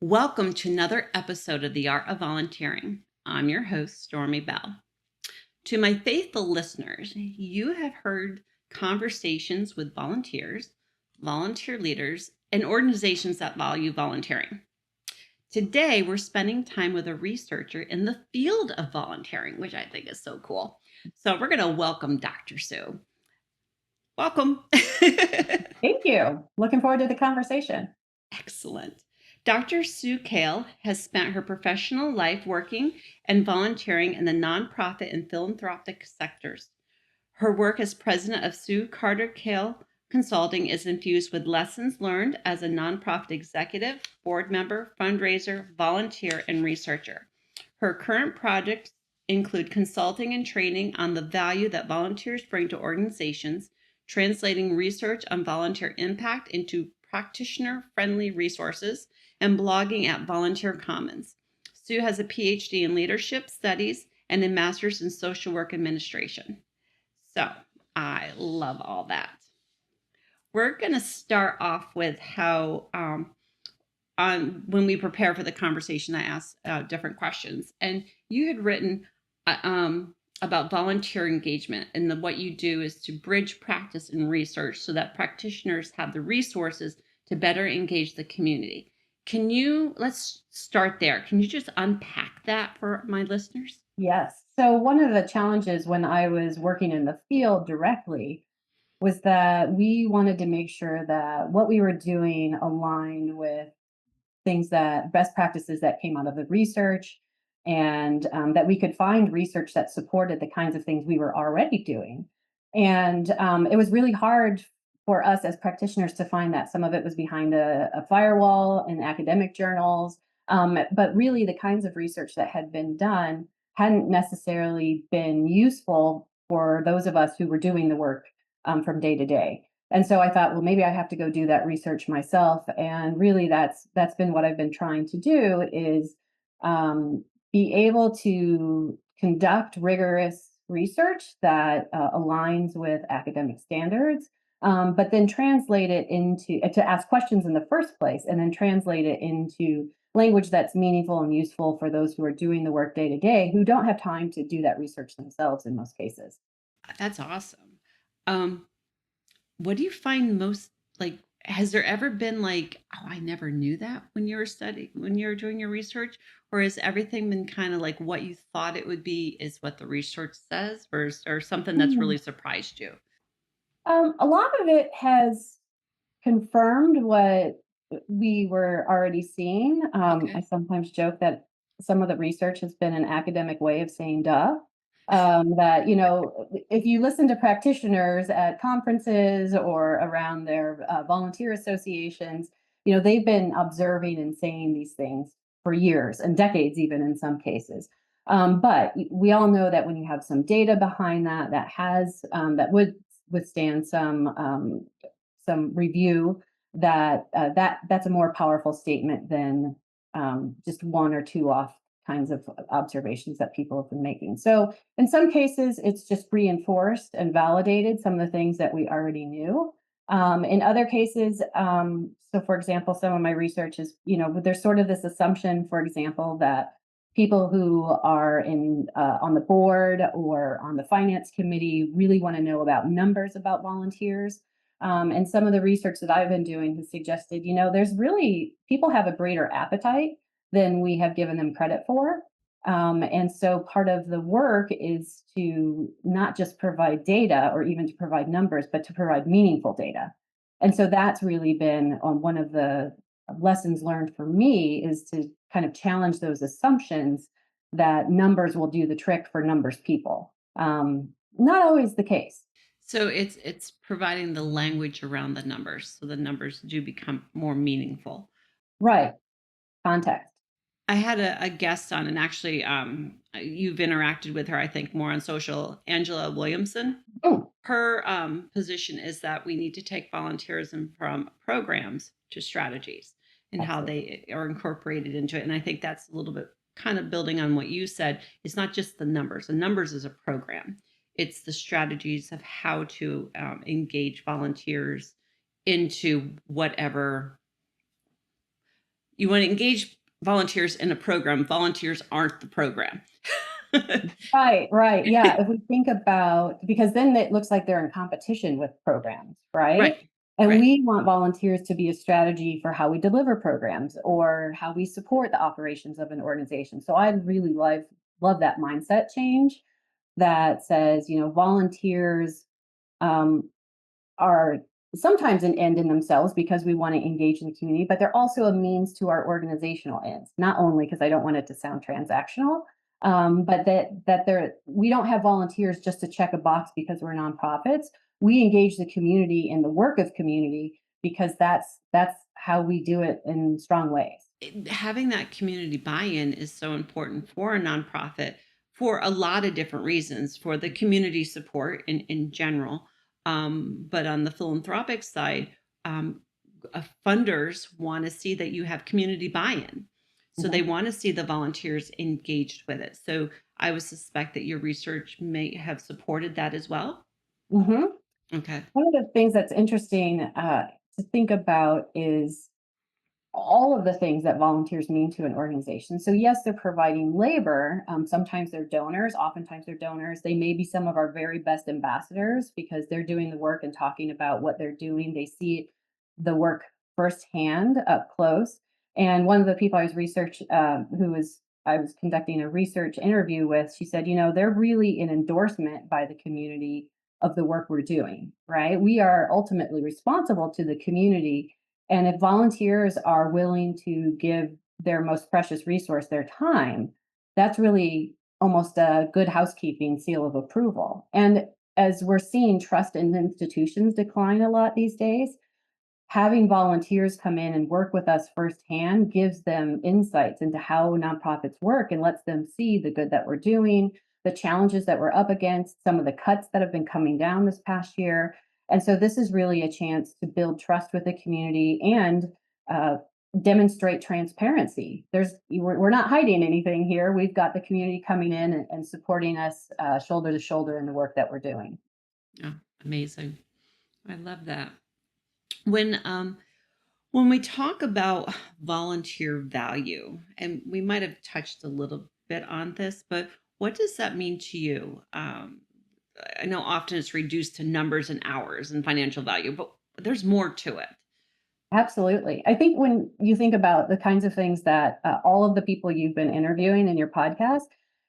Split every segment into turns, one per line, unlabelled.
Welcome to another episode of The Art of Volunteering. I'm your host, Stormy Bell. To my faithful listeners, you have heard conversations with volunteers, volunteer leaders, and organizations that value volunteering. Today, we're spending time with a researcher in the field of volunteering, which I think is so cool. So we're going to welcome Dr. Sue. Welcome.
Thank you. Looking forward to the conversation.
Excellent. Dr. Sue Carter has spent her professional life working and volunteering in the nonprofit and philanthropic sectors. Her work as president of Sue Carter Kahl Consulting is infused with lessons learned as a nonprofit executive, board member, fundraiser, volunteer, and researcher. Her current projects include consulting and training on the value that volunteers bring to organizations, translating research on volunteer impact into practitioner-friendly resources, and blogging at Volunteer Commons. Sue has a PhD in leadership studies and a master's in social work administration. So I love all that. We're going to start off with how, when we prepare for the conversation, I asked different questions. And you had written about volunteer engagement, and what you do is to bridge practice and research so that practitioners have the resources to better engage the community. Let's start there. Can you just unpack that for my listeners?
Yes. So, one of the challenges when I was working in the field directly was that we wanted to make sure that what we were doing aligned with things that best practices that came out of the research, and that we could find research that supported the kinds of things we were already doing. And it was really hard for us as practitioners to find that. Some of it was behind a firewall in academic journals, but really the kinds of research that had been done hadn't necessarily been useful for those of us who were doing the work from day to day. And so I thought, well, maybe I have to go do that research myself. And really, that's been what I've been trying to do is be able to conduct rigorous research that aligns with academic standards, but then translate it into to ask questions in the first place, and then translate it into language that's meaningful and useful for those who are doing the work day to day, who don't have time to do that research themselves in most cases.
That's awesome. Um, what do you find most like? Has there ever been like, oh, I never knew that when you were doing your research, or has everything been kind of like what you thought it would be is what the research says, or something that's really surprised you?
A lot of it has confirmed what we were already seeing. I
Okay.
sometimes joke that some of the research has been an academic way of saying duh. That, if you listen to practitioners at conferences or around their volunteer associations, they've been observing and saying these things for years and decades, even in some cases. But we all know that when you have some data behind that, that would withstand some review, that's a more powerful statement than just one or two off kinds of observations that people have been making. So in some cases, it's just reinforced and validated some of the things that we already knew. In other cases, so for example, some of my research is, there's sort of this assumption, for example, that people who are in on the board or on the finance committee really want to know about numbers about volunteers. And some of the research that I've been doing has suggested, there's really people have a greater appetite than we have given them credit for. And so part of the work is to not just provide data or even to provide numbers, but to provide meaningful data. And so that's really been one of the lessons learned for me, is to kind of challenge those assumptions that numbers will do the trick for numbers people. Not always the case.
So it's providing the language around the numbers, so the numbers do become more meaningful.
Right. Context.
I had a guest on, and actually, you've interacted with her, I think, more on social. Angela Williamson.
Mm,
Her position is that we need to take volunteerism from programs to strategies and how
absolutely.
they are incorporated into it. And I think that's a little bit kind of building on what you said. It's not just the numbers. The numbers is a program. It's the strategies of how to engage volunteers into whatever You want to engage volunteers in a program. Volunteers aren't the program.
Right, right. Yeah. If we think about, because then it looks like they're in competition with programs, right?
Right,
And
right.
we want volunteers to be a strategy for how we deliver programs or how we support the operations of an organization. So I really love that mindset change that says, volunteers um, are sometimes an end in themselves because we want to engage in the community, but they're also a means to our organizational ends. Not only because I don't want it to sound transactional, but that we don't have volunteers just to check a box because we're nonprofits. We engage the community in the work of community because that's how we do it in strong ways.
Having that community buy-in is so important for a nonprofit for a lot of different reasons, for the community support in general, but on the philanthropic side, um, funders want to see that you have community buy-in, so they
Mhm.
want to see the volunteers engaged with it. So I would suspect that your research may have supported that as well.
Mhm.
Okay.
One of the things that's interesting to think about is all of the things that volunteers mean to an organization. So, yes, they're providing labor. Sometimes they're donors, oftentimes they're donors. They may be some of our very best ambassadors because they're doing the work and talking about what they're doing. They see the work firsthand up close. And one of the people I was I was conducting a research interview with, she said, they're really an endorsement by the community of the work we're doing, right? We are ultimately responsible to the community, and if volunteers are willing to give their most precious resource, their time, that's really almost a good housekeeping seal of approval. And as we're seeing trust in institutions decline a lot these days, having volunteers come in and work with us firsthand gives them insights into how nonprofits work and lets them see the good that we're doing, the challenges that we're up against, some of the cuts that have been coming down this past year. And so this is really a chance to build trust with the community and uh, demonstrate transparency. We're not hiding anything here. We've got the community coming in and supporting us shoulder to shoulder in the work that we're doing.
Oh, amazing. I love that. When we talk about volunteer value, and we might have touched a little bit on this, but what does that mean to you? I know often it's reduced to numbers and hours and financial value, but there's more to it.
Absolutely. I think when you think about the kinds of things that all of the people you've been interviewing in your podcast,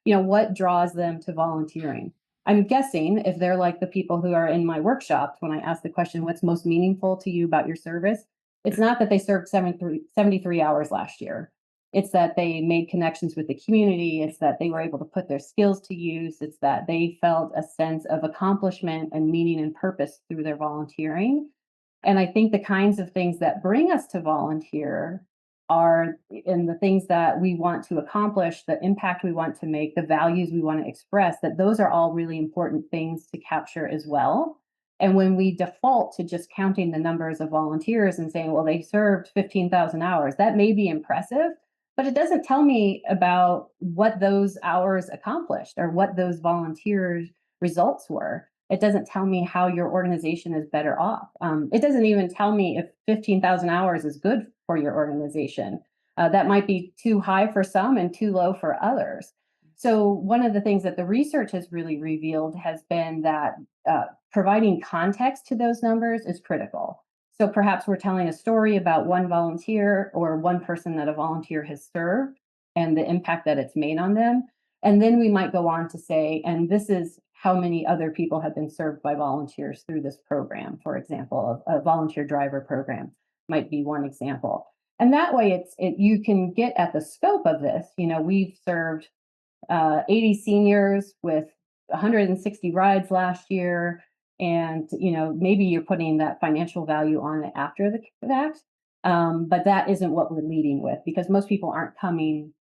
what draws them to volunteering? I'm guessing if they're like the people who are in my workshops, when I ask the question, what's most meaningful to you about your service? It's not that they served 73 hours last year. It's that they made connections with the community. It's that they were able to put their skills to use. It's that they felt a sense of accomplishment and meaning and purpose through their volunteering. And I think the kinds of things that bring us to volunteer are in the things that we want to accomplish, the impact we want to make, the values we want to express, that those are all really important things to capture as well. And when we default to just counting the numbers of volunteers and saying, well, they served 15,000 hours, that may be impressive, but it doesn't tell me about what those hours accomplished or what those volunteers' results were. It doesn't tell me how your organization is better off. It doesn't even tell me if 15,000 hours is good for your organization. That might be too high for some and too low for others. So, one of the things that the research has really revealed has been that providing context to those numbers is critical. So, perhaps we're telling a story about one volunteer or one person that a volunteer has served and the impact that it's made on them. And then we might go on to say, and this is how many other people have been served by volunteers through this program. For example, a volunteer driver program might be one example. And that way you can get at the scope of this. We've served 80 seniors with 160 rides last year. And, maybe you're putting that financial value on it after the fact. But that isn't what we're leading with because most people aren't coming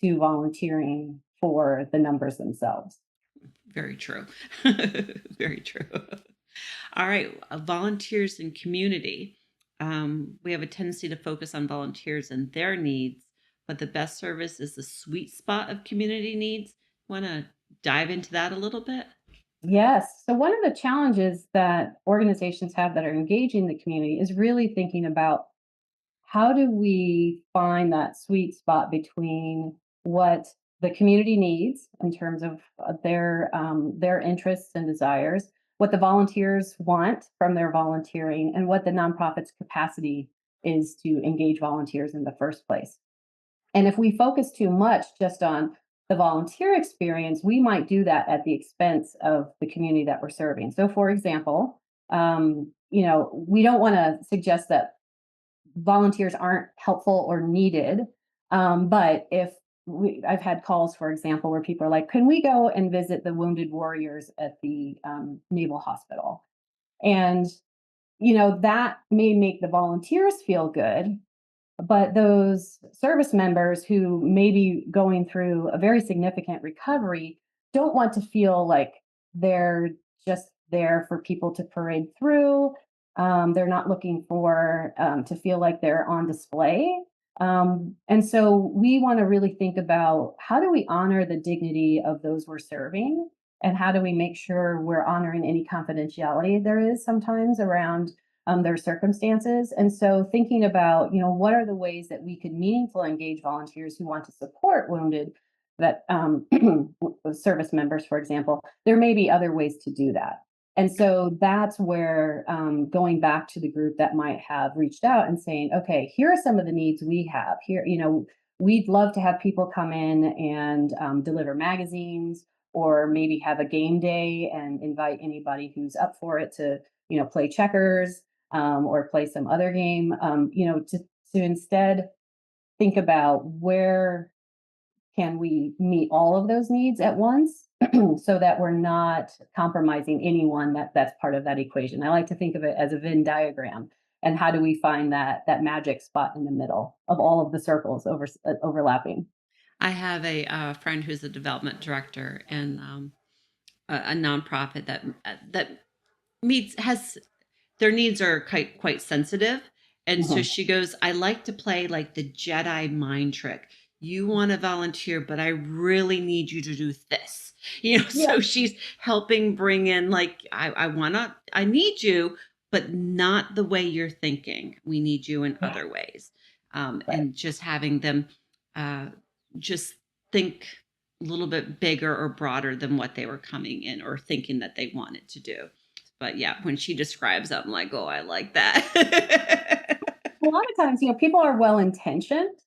to volunteering for the numbers themselves.
Very true. Very true. All right. Volunteers and community. We have a tendency to focus on volunteers and their needs, but the best service is the sweet spot of community needs. Want to dive into that a little bit?
Yes. So one of the challenges that organizations have that are engaging the community is really thinking about how do we find that sweet spot between what the community needs in terms of their interests and desires, what the volunteers want from their volunteering, and what the nonprofit's capacity is to engage volunteers in the first place. And if we focus too much just on the volunteer experience, we might do that at the expense of the community that we're serving. So, for example, we don't want to suggest that volunteers aren't helpful or needed. But if I've had calls, for example, where people are like, "Can we go and visit the wounded warriors at the Naval Hospital?" And that may make the volunteers feel good, but those service members who may be going through a very significant recovery don't want to feel like they're just there for people to parade through. They're not looking for to feel like they're on display. And so we want to really think about how do we honor the dignity of those we're serving, and how do we make sure we're honoring any confidentiality there is sometimes around their circumstances. And so thinking about, what are the ways that we could meaningfully engage volunteers who want to support wounded that service members, for example, there may be other ways to do that. And so that's where going back to the group that might have reached out and saying, okay, here are some of the needs we have here. We'd love to have people come in and deliver magazines, or maybe have a game day and invite anybody who's up for it to, play checkers, or play some other game, to instead think about where can we meet all of those needs at once so that we're not compromising anyone that's part of that equation. I like to think of it as a Venn diagram. And how do we find that magic spot in the middle of all of the circles overlapping?
I have a friend who's a development director in a nonprofit that meets has their needs are quite sensitive. And so
Mhm.
she goes, I like to play like the Jedi mind trick. You want to volunteer, but I really need you to do this.
Yeah,
So she's helping bring in like, I need you, but not the way you're thinking. We need you in
yeah,
other ways.
right.
And just having them uh, just think a little bit bigger or broader than what they were coming in or thinking that they wanted to do. But yeah, when she describes it, I'm like, oh, I like that.
A lot of times, people are well intentioned,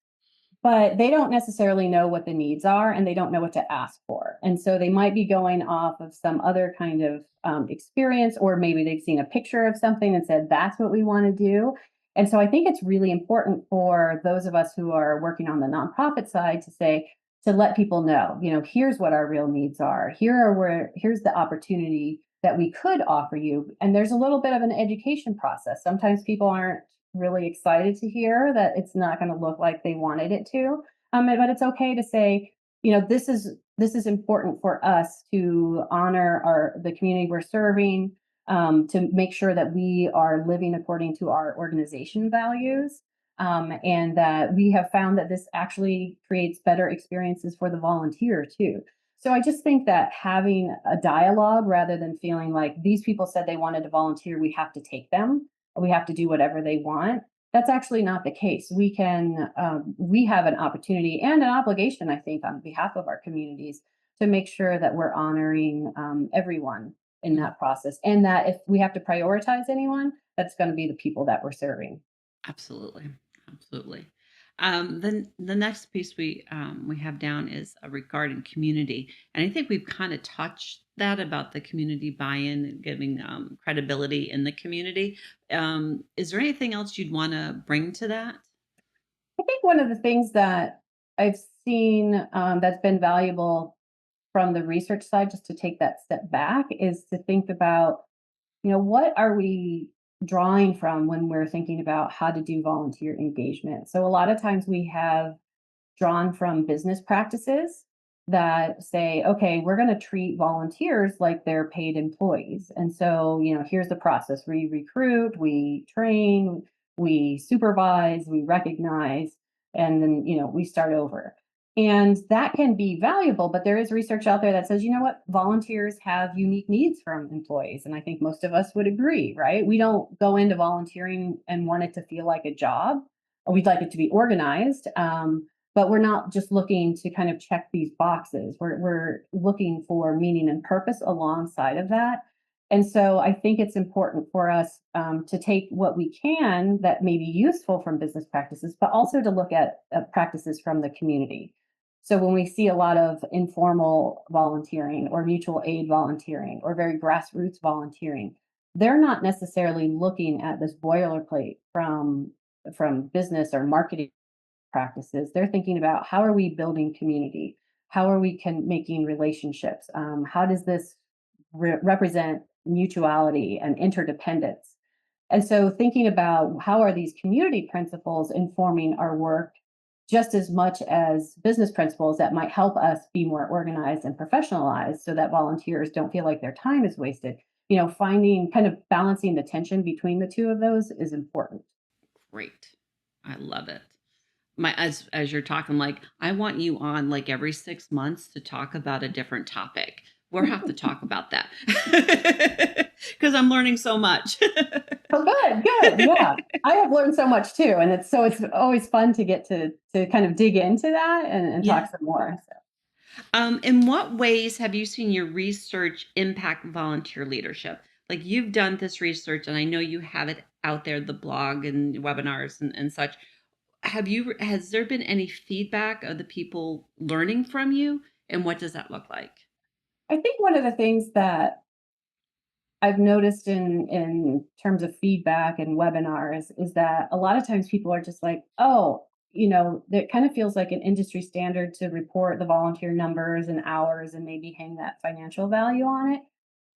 but they don't necessarily know what the needs are, and they don't know what to ask for. And so they might be going off of some other kind of experience, or maybe they've seen a picture of something and said, that's what we want to do. And so I think it's really important for those of us who are working on the nonprofit side to say, to let people know, here's what our real needs are. Here's the opportunity that we could offer you. And there's a little bit of an education process. Sometimes people aren't really excited to hear that it's not going to look like they wanted it to. But it's okay to say, this is important for us to honor the community we're serving, to make sure that we are living according to our organization values, and that we have found that this actually creates better experiences for the volunteer too. So I just think that having a dialogue rather than feeling like these people said they wanted to volunteer, we have to take them, we have to do whatever they want. That's actually not the case. We have an opportunity and an obligation, I think, on behalf of our communities to make sure that we're honoring everyone in
Mm,
that process, and that if we have to prioritize anyone, that's going to be the people that we're serving.
absolutely, absolutely. Then the next piece we have down is regarding community, and I think we've kind of touched that about the community buy-in and giving credibility in the community. Is there anything else you'd want to bring to that?
I think one of the things that I've seen that's been valuable from the research side, just to take that step back, is to think about, what are we drawing from when we're thinking about how to do volunteer engagement? So a lot of times we have drawn from business practices that say, okay, we're going to treat volunteers like they're paid employees. And so, here's the process: we recruit, we train, we supervise, we recognize, and then, we start over. And that can be valuable, but there is research out there that says, what, volunteers have unique needs from employees. And I think most of us would agree, right? We don't go into volunteering and want it to feel like a job. we'd like it to be organized. But we're not just looking to kind of check these boxes. We're looking for meaning and purpose alongside of that. And so I think it's important for us to take what we can that may be useful from business practices, but also to look at practices from the community. So when we see a lot of informal volunteering or mutual aid volunteering or very grassroots volunteering, they're not necessarily looking at this boilerplate from business or marketing practices. They're thinking about how are we building community? How are we making relationships? How does this represent mutuality and interdependence? And so thinking about how are these community principles informing our work just as much as business principles that might help us be more organized and professionalized so that volunteers don't feel like their time is wasted. Finding kind of balancing the tension between the two of those is important.
Great. I love it. As you're talking, like, I want you on like every 6 months to talk about a different topic. We'll have to talk about that because I'm learning so much.
Oh, good, good. Yeah. I have learned so much too. And it's always fun to get to kind of dig into that and
Yeah.
talk some more. So.
In what ways have you seen your research impact volunteer leadership? Like, you've done this research, and I know you have it out there, the blog and webinars and such. Has there been any feedback of the people learning from you? And what does that look like?
I think one of the things that I've noticed in terms of feedback and webinars is that a lot of times people are just like, oh, it kind of feels like an industry standard to report the volunteer numbers and hours and maybe hang that financial value on it.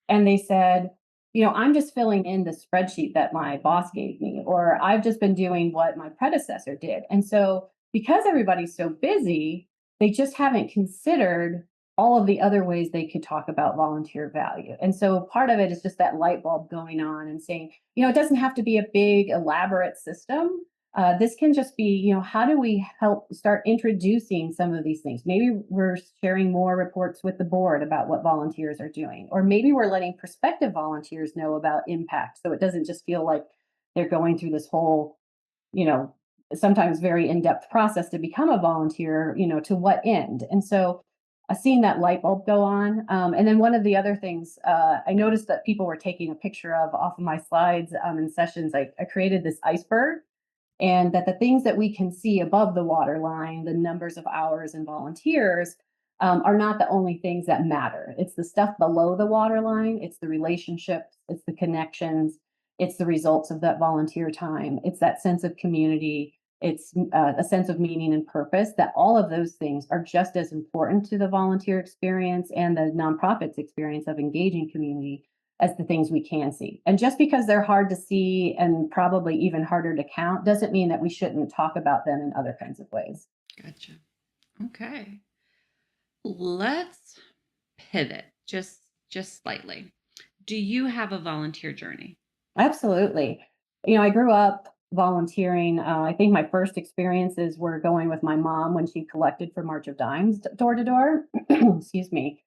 And they said, I'm just filling in the spreadsheet that my boss gave me, or I've just been doing what my predecessor did. And so, because everybody's so busy, they just haven't considered all of the other ways they could talk about volunteer value. And so, part of it is just that light bulb going on and saying, it doesn't have to be a big, elaborate system. This can just be, how do we help start introducing some of these things? Maybe we're sharing more reports with the board about what volunteers are doing, or maybe we're letting prospective volunteers know about impact. So it doesn't just feel like they're going through this whole, you know, sometimes very in-depth process to become a volunteer, to what end. And so seeing that light bulb go on. And then one of the other things I noticed that people were taking a picture of off of my slides in sessions, I created this iceberg, and that the things that we can see above the waterline, the numbers of hours and volunteers, are not the only things that matter. It's the stuff below the waterline, it's the relationships, it's the connections, it's the results of that volunteer time, it's that sense of community, it's a sense of meaning and purpose, that all of those things are just as important to the volunteer experience and the nonprofit's experience of engaging community as the things we can see. And just because they're hard to see and probably even harder to count doesn't mean that we shouldn't talk about them in other kinds of ways.
Gotcha. Okay. Let's pivot just slightly. Do you have a volunteer journey?
Absolutely. I grew up volunteering. I think my first experiences were going with my mom when she collected for March of Dimes door to door. Excuse me.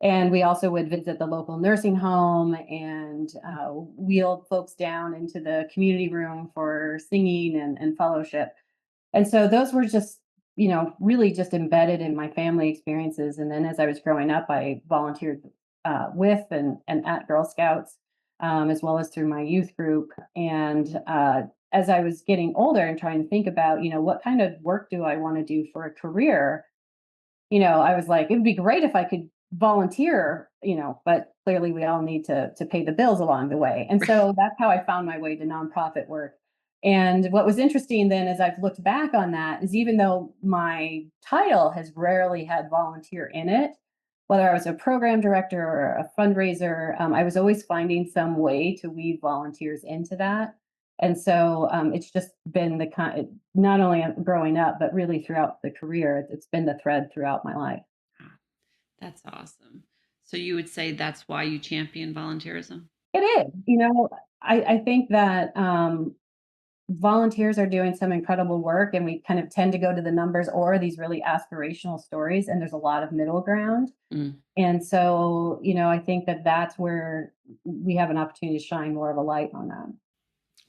And we also would visit the local nursing home and wheel folks down into the community room for singing and fellowship. And so those were just, really just embedded in my family experiences. And then as I was growing up, I volunteered with and at Girl Scouts, as well as through my youth group. And as I was getting older and trying to think about, what kind of work do I want to do for a career, I was like, it would be great if I could volunteer, but clearly we all need to pay the bills along the way. And so that's how I found my way to nonprofit work. And what was interesting then, as I've looked back on that, is even though my title has rarely had volunteer in it, whether I was a program director or a fundraiser, I was always finding some way to weave volunteers into that. And so it's just been the kind, not only growing up, but really throughout the career, it's been the thread throughout my life.
Ah, that's awesome. So you would say that's why you champion volunteerism?
It is, I think that volunteers are doing some incredible work, and we kind of tend to go to the numbers or these really aspirational stories, and there's a lot of middle ground.
Mm.
And so, I think that that's where we have an opportunity to shine more of a light on that.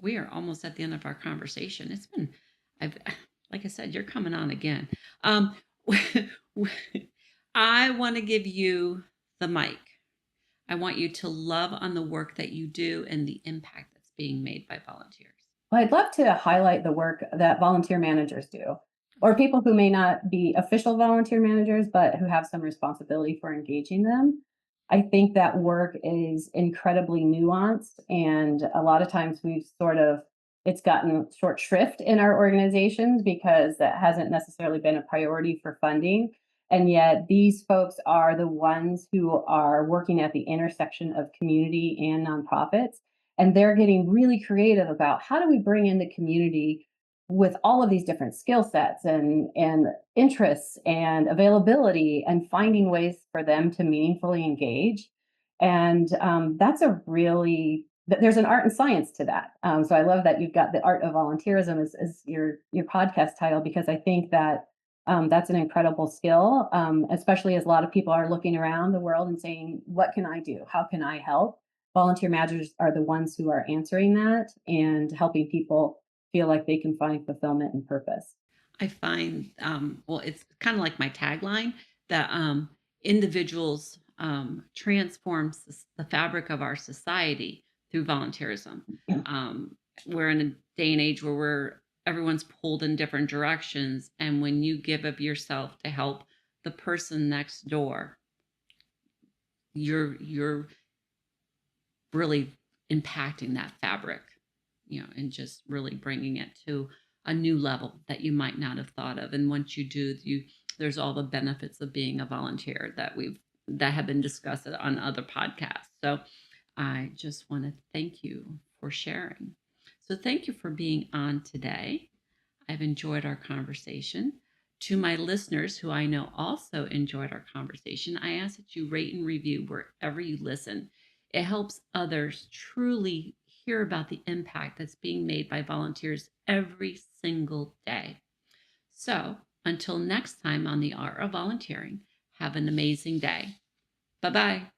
We are almost at the end of our conversation. It's been I've, like I said, you're coming on again. Um, I want to give you the mic. I want you to love on the work that you do and the impact that's being made by volunteers.
Well, I'd love to highlight the work that volunteer managers do, or people who may not be official volunteer managers, but who have some responsibility for engaging them. I think that work is incredibly nuanced, and a lot of times it's gotten short shrift in our organizations because that hasn't necessarily been a priority for funding. And yet, these folks are the ones who are working at the intersection of community and nonprofits, and they're getting really creative about how do we bring in the community with all of these different skill sets and interests and availability, and finding ways for them to meaningfully engage. And that's a really there's an art and science to that. So I love that you've got the art of volunteerism as your podcast title, because I think that that's an incredible skill, especially as a lot of people are looking around the world and saying, what can I do? How can I help? Volunteer managers are the ones who are answering that and helping people feel like they can find fulfillment and purpose.
I find, well, it's kind of like my tagline that individuals transforms the fabric of our society through volunteerism. Um, we're in a day and age where everyone's pulled in different directions, and when you give of yourself to help the person next door, you're really impacting that fabric, and just really bringing it to a new level that you might not have thought of. And once you do, there's all the benefits of being a volunteer that have been discussed on other podcasts. So I just want to thank you for sharing. So thank you for being on today. I've enjoyed our conversation. To my listeners who I know also enjoyed our conversation, I ask that you rate and review wherever you listen. It helps others truly hear about the impact that's being made by volunteers every single day. So until next time on the Art of Volunteering, have an amazing day. Bye bye.